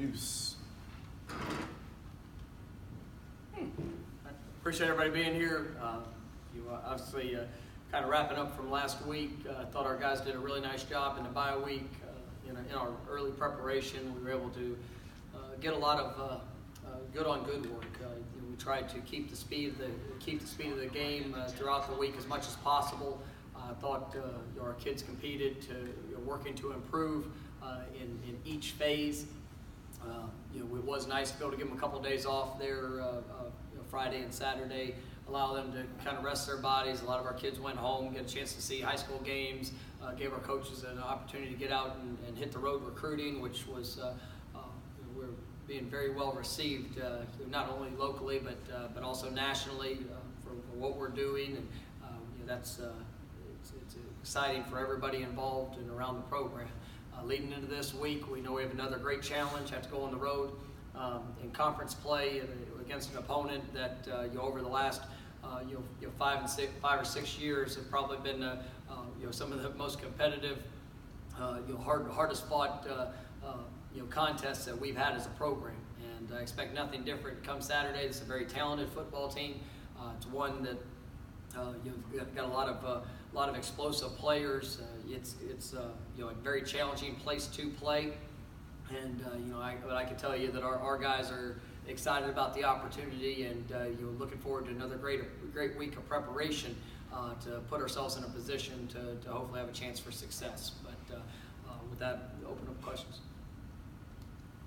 Deuce. Appreciate everybody being here. Obviously kind of wrapping up from last week. I thought our guys did a really nice job in the bye week. In our early preparation, we were able to get a lot of good work. We tried to keep the speed of the game throughout the week as much as possible. I thought our kids competed working to improve in each phase. It was nice to be able to give them a couple of days off there, Friday and Saturday, allow them to kind of rest their bodies. A lot of our kids went home, get a chance to see high school games, gave our coaches an opportunity to get out and hit the road recruiting, which was we're being very well received, not only locally but also nationally for what we're doing, and that's it's exciting for everybody involved and around the program. Leading into this week, we know we have another great challenge. Have to go on the road in conference play against an opponent that over the last 5 or 6 years have probably been some of the most competitive, hardest fought contests that we've had as a program. And I expect nothing different come Saturday. It's a very talented football team. It's one that you've got a lot of explosive players. It's a very challenging place to play, and I can tell you that our guys are excited about the opportunity, and looking forward to another great week of preparation to put ourselves in a position to hopefully have a chance for success. But with that, open up questions.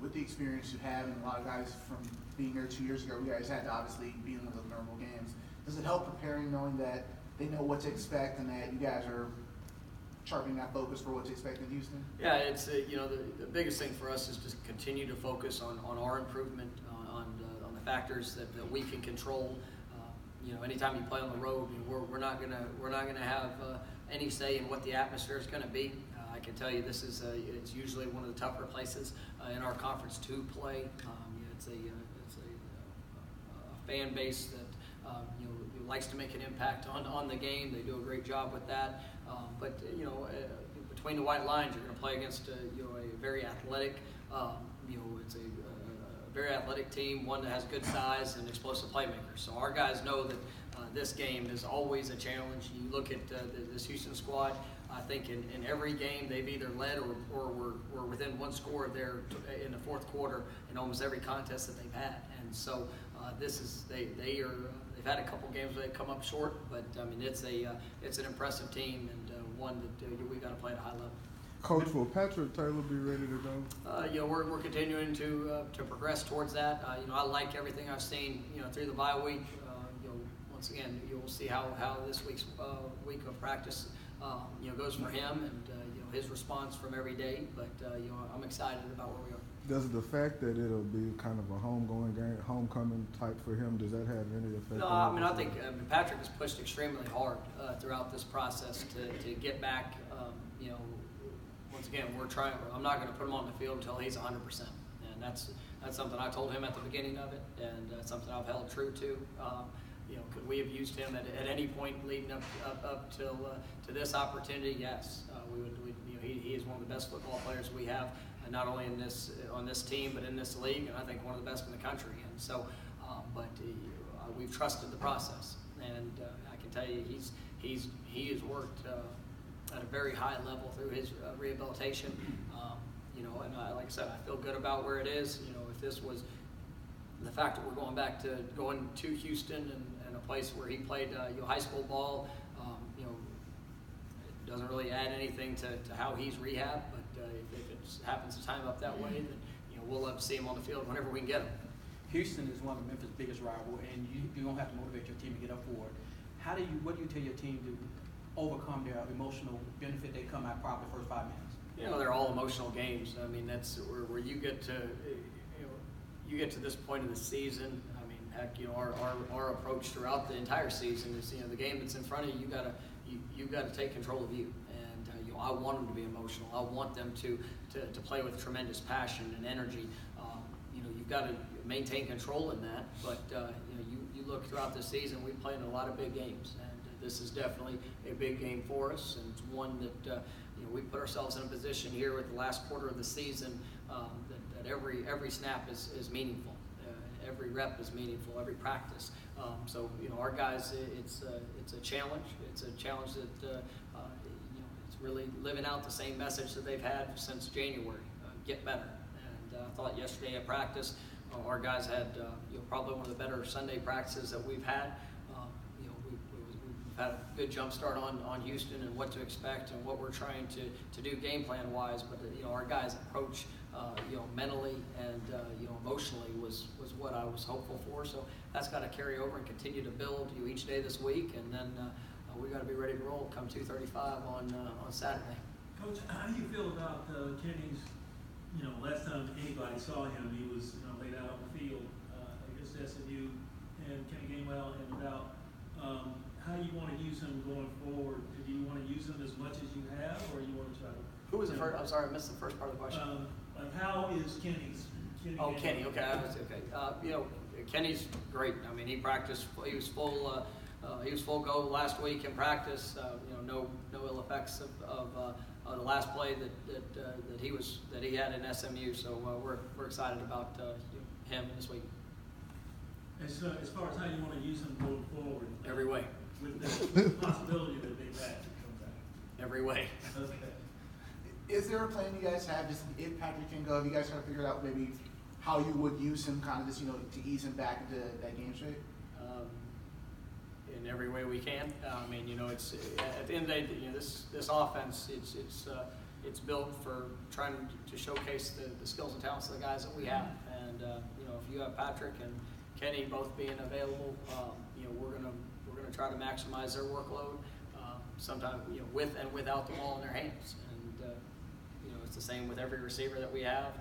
With the experience you have, and a lot of guys from being here 2 years ago, you guys had to obviously be in those Norvell games. Does it help preparing, knowing that they know what to expect and that you guys are sharpening that focus for what to expect in Houston? Yeah, it's the biggest thing for us is to continue to focus on our improvement, on the factors that we can control. Anytime you play on the road, we're not gonna have any say in what the atmosphere is going to be. I can tell you this is it's usually one of the tougher places in our conference to play. It's a fan base that likes to make an impact on the game. They do a great job with that. But between the white lines, you're going to play against a very athletic. It's a very athletic team, one that has good size and explosive playmakers. So our guys know that this game is always a challenge. You look at this Houston squad. I think in every game they've either led or were within one score there in the fourth quarter in almost every contest that they've had. And so they've had a couple games where they come up short, but I mean it's an impressive team and one that we got to play at a high level. Coach, will Patrick Taylor be ready to go? We're continuing to progress towards that. I like everything I've seen through the bye week. Once again, you'll see how this week's week of practice goes for him and his response from every day. But I'm excited about where we are. Does the fact that it'll be kind of a homecoming type for him, does that have any effect? No, I think Patrick has pushed extremely hard throughout this process to get back. Once again, I'm not going to put him on the field until he's 100%, and that's something I told him at the beginning of it, and something I've held true to. Could we have used him at any point leading up to this opportunity? Yes, we would. He is one of the best football players we have, not only on this team but in this league, and I think one of the best in the country. And so, we've trusted the process, and I can tell you he has worked at a very high level through his rehabilitation. And like I said, I feel good about where it is. If this was the fact that we're going to Houston and a place where he played high school ball, it doesn't really add anything to how he's rehabbed. But if it happens to time up that way, then we'll love to see him on the field whenever we can get him. Houston is one of Memphis' biggest rivals, and you're gonna have to motivate your team to get up for it. What do you tell your team to overcome their emotional benefit they come out probably the first 5 minutes? They're all emotional games. I mean, that's where you get to to this point of the season. I mean, heck, our approach throughout the entire season is the game that's in front of you. You got to take control of you, and I want them to be emotional. I want them to play with tremendous passion and energy. You've got to maintain control in that, but you look throughout the season, we've played in a lot of big games, and this is definitely a big game for us, and it's one that we put ourselves in a position here with the last quarter of the season that every snap is meaningful. Every rep is meaningful, every practice. So our guys, it's a challenge. It's a challenge that it's really living out the same message that they've had since January. Get better. And I thought yesterday at practice, our guys had probably one of the better Sunday practices that we've had. We've had a good jump start on Houston and what to expect and what we're trying to do game plan wise. But our guys' approach, mentally and emotionally was what I was hopeful for. So that's got to carry over and continue to build each day this week, and then we got to be ready to roll come 2:35 on Saturday. Coach, how do you feel about Kenny's? Last time anybody saw him, he was laid out on the field against SMU, and Kenny Gainwell and without. How do you want to use him going forward? Do you want to use him as much as you have, or you want to try to? Who was the first? I'm sorry, I missed the first part of the question. How is Kenny's? Oh, Kenny. Okay, Kenny's great. I mean, he practiced. He was full. He was full go last week in practice. No ill effects of the last play that he had in SMU. So we're excited about him this week. As far as how you want to use him going forward. Every way. With the possibility that Big Patrick comes back. Every way. Okay. Is there a plan you guys have, just if Patrick can go, have you guys kind of figured out maybe how you would use him, kind of just, to ease him back into that game shape? In every way we can. I mean, it's at the end of the day, this offense, it's built for trying to showcase the skills and talents of the guys that we have. And if you have Patrick and Kenny both being available, we're gonna try to maximize their workload. Sometimes with and without the ball in their hands. And it's the same with every receiver that we have.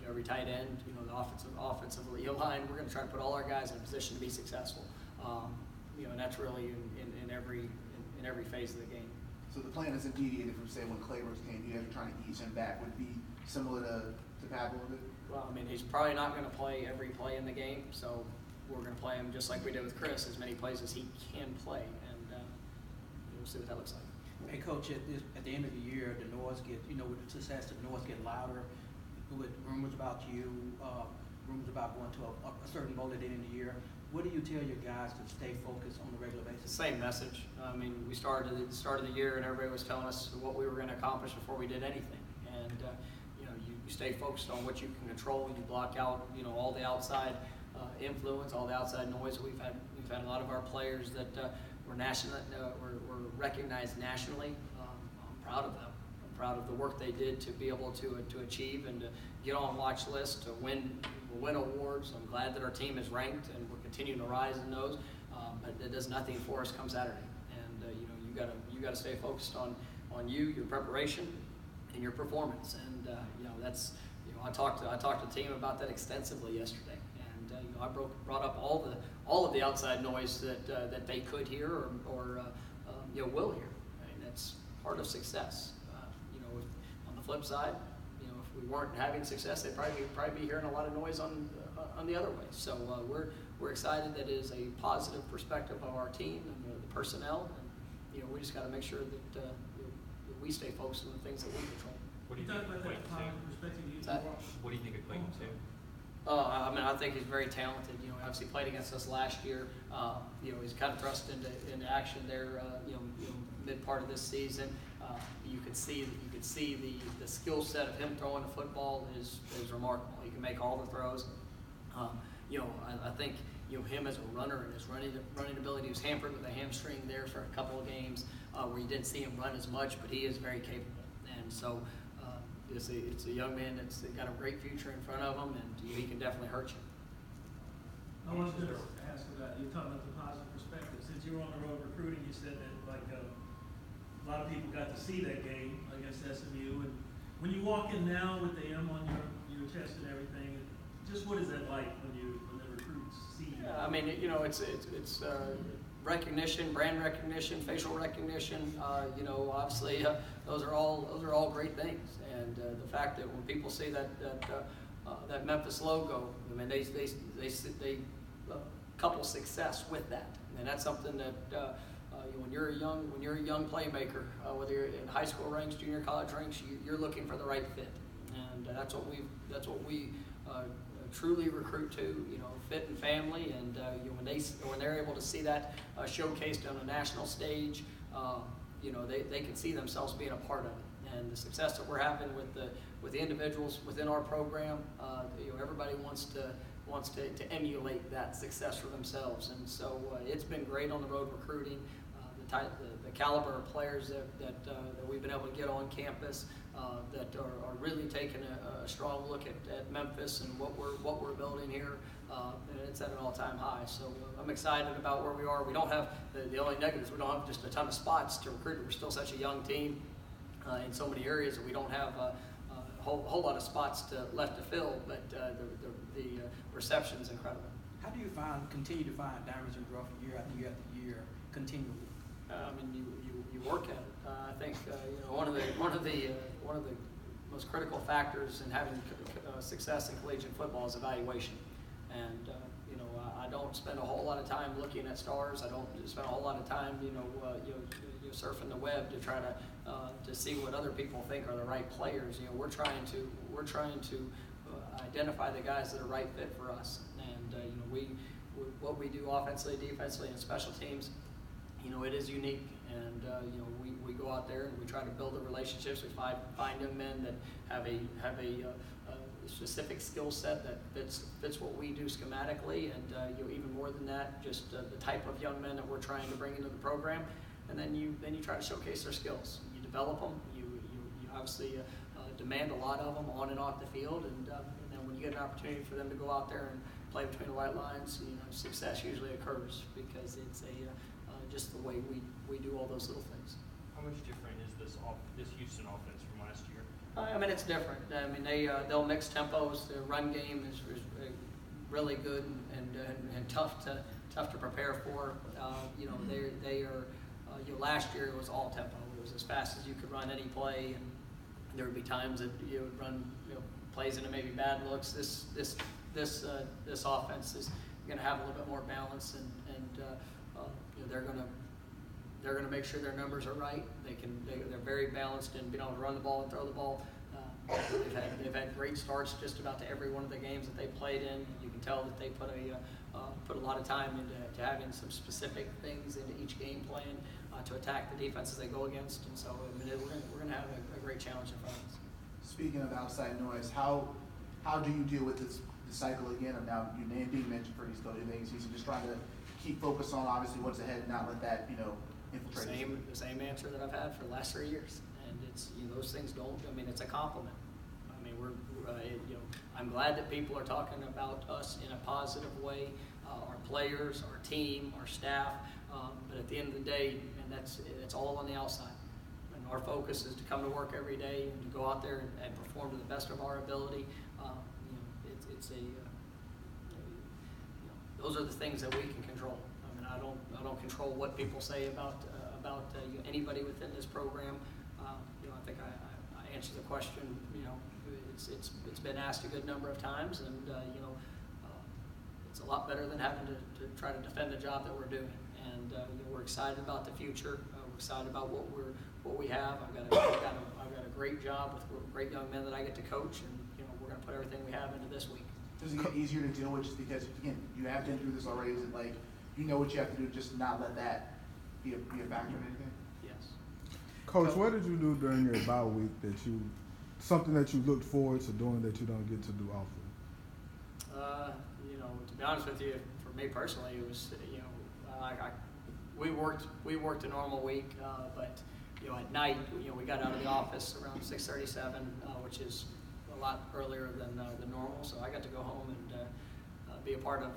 Every tight end, the offensive line. We're going to try to put all our guys in a position to be successful. And that's really in every phase of the game. So the plan isn't deviated from, say, when Claybrooks came. You guys are trying to ease him back. Would it be similar to Pat a little bit? Well, I mean, he's probably not going to play every play in the game, so we're going to play him just like we did with Chris, as many plays as he can play, and we'll see what that looks like. Hey, Coach, at the end of the year, the noise get, with the success, the noise get louder. With rumors about you, rumors about going to a certain bowl at the end of the year. What do you tell your guys to stay focused on a regular basis? Same message. I mean, we started at the start of the year, and everybody was telling us what we were going to accomplish before we did anything. And you stay focused on what you can control, and you block out all the outside influence, all the outside noise. We've had a lot of our players that were were recognized nationally. I'm proud of them. I'm proud of the work they did to be able to achieve and to get on watch lists, to win awards. I'm glad that our team is ranked, and we're continuing to rise in those. But it does nothing for us come Saturday. And you got to stay focused on your preparation and your performance. And that's I talked to the team about that extensively yesterday. And I brought up all of the outside noise that they could hear or will hear. I mean, that's part of success. On the flip side, if we weren't having success, they'd probably be hearing a lot of noise on the other way. So we're excited that it is a positive perspective of our team and the personnel, and we just got to make sure that we stay focused on the things that we control. What do you think about that positive perspective? What do you think of Clayton too? I mean, I think he's very talented. Obviously played against us last year. He's kind of thrust into action there. Mid part of this season, you could see the skill set of him throwing the football is remarkable. He can make all the throws. I think him as a runner and his running ability, he was hampered with a hamstring there for a couple of games where you didn't see him run as much, but he is very capable. And so it's a young man that's got a great future in front of him, and he can definitely hurt you. I wanted to ask about, you're talking about the positive perspective. Since you were on the road recruiting, you said that a lot of people got to see that game against SMU. And when you walk in now with the M on your chest and everything, just what is that like when the recruits see you? Yeah, I mean, it's recognition, brand recognition, facial recognition. Obviously, those are all great things. And the fact that when people see that Memphis logo, I mean, they couple success with that, and that's something that when you're a young playmaker, whether you're in high school ranks, junior college ranks, you're looking for the right fit, and that's what we truly recruit to. Fit and family, and when they're able to see that showcased on a national stage, they can see themselves being a part of it. And the success that we're having with the individuals within our program, everybody wants to emulate that success for themselves. And so it's been great on the road recruiting. The caliber of players that we've been able to get on campus that are really taking a strong look at Memphis and what we're building here. And it's at an all-time high. So I'm excited about where we are. We don't have the only negatives. We don't have just a ton of spots to recruit. We're still such a young team in so many areas that we don't have a whole lot of spots left to fill. But the reception's incredible. How do you continue to find diamonds in the rough year after year after year continually? You work at it. I think one of the most critical factors in having success in collegiate football is evaluation. And I don't spend a whole lot of time looking at stars. I don't spend a whole lot of time surfing the web to try to see what other people think are the right players. We're trying to identify the guys that are right fit for us. And what we do offensively, defensively, and special teams, it is unique, and we go out there and we try to build the relationships. We find young men that have a specific skill set that fits what we do schematically, and even more than that, just the type of young men that we're trying to bring into the program. And then you try to showcase their skills. You develop them. You obviously demand a lot of them on and off the field, and then when you get an opportunity for them to go out there and play between the white lines, success usually occurs because it's just the way we do all those little things. How much different is this Houston offense from last year? It's different. They'll mix tempos. Their run game is really good and tough to prepare for. They are. Last year it was all tempo. It was as fast as you could run any play, and there would be times that you would run plays into maybe bad looks. This offense is going to have a little bit more balance, and they're going to make sure their numbers are right. They're very balanced in being able to run the ball and throw the ball. They've had great starts just about to every one of the games that they played in. You can tell that they put a lot of time into having some specific things into each game plan to attack the defenses they go against. And so we're going to have a great challenge in front of us. Speaking of outside noise, how do you deal with this cycle again of now your name being mentioned for these coaching things? He's just trying to keep focus on obviously what's ahead and not let that infiltrate. The same answer that I've had for the last 3 years, and it's those things don't. It's a compliment. I'm glad that people are talking about us in a positive way, our players, our team, our staff. But at the end of the day, and it's all on the outside. And our focus is to come to work every day and to go out there and perform to the best of our ability. Those are the things that we can control. I don't control what people say about anybody within this program. I think I answered the question. It's been asked a good number of times, and it's a lot better than having to try to defend the job that we're doing. And we're excited about the future. We're excited about what we have. I've got a great job with great young men that I get to coach, and we're going to put everything we have into this week. Does it get easier to deal with just because, again, you have been through this already? Is it like you know what you have to do, just not let that be a factor in anything? Yes. Coach, what did you do during your bye week something that you looked forward to doing that you don't get to do often? To be honest with you, for me personally, it was we worked a normal week, but at night we got out of the office around 6:37, which is a lot earlier than normal. So I got to go home and be a part of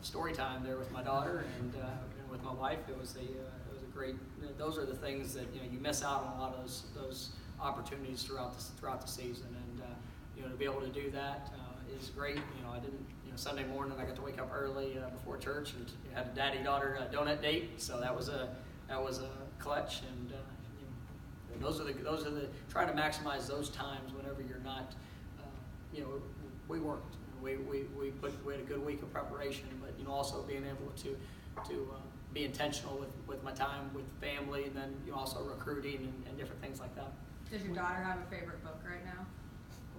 story time there with my daughter and with my wife. It was a great. Those are the things that you miss out on a lot of those opportunities throughout the season, and to be able to do that is great. I didn't. Sunday morning I got to wake up early before church and had a daddy-daughter donut date, so that was a clutch. And those are the try to maximize those times whenever you're not. We worked. We had a good week of preparation, but also being able to be intentional with my time with family, and then also recruiting and different things like that. Does your daughter have a favorite book right now?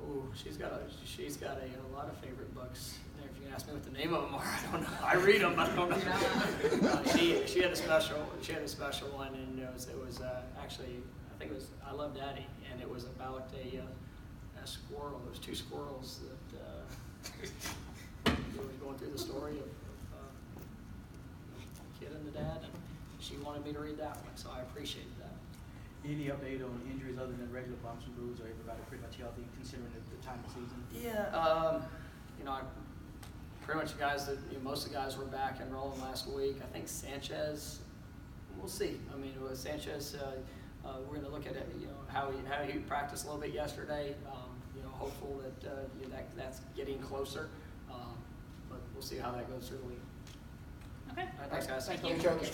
Oh, she's got a lot of favorite books. If you can ask me what the name of them are, I don't know. I read them, but I don't know. She had a special one, and it was actually, I think it was I Love Daddy, and it was about a squirrel. There was two squirrels that were going through the story of the kid and the dad, and she wanted me to read that one, so I appreciated that. Any update on injuries other than regular bumps and bruises, or everybody pretty much healthy considering the time of season? Yeah, pretty much the guys that, most of the guys were back and rolling last week. I think Sanchez, we'll see. I mean, with Sanchez, we're going to look at it, how he practiced a little bit yesterday. Hopeful that that's getting closer. But we'll see how that goes through the week. Okay. All right, thanks, guys. Thank you. Thank you, Coach.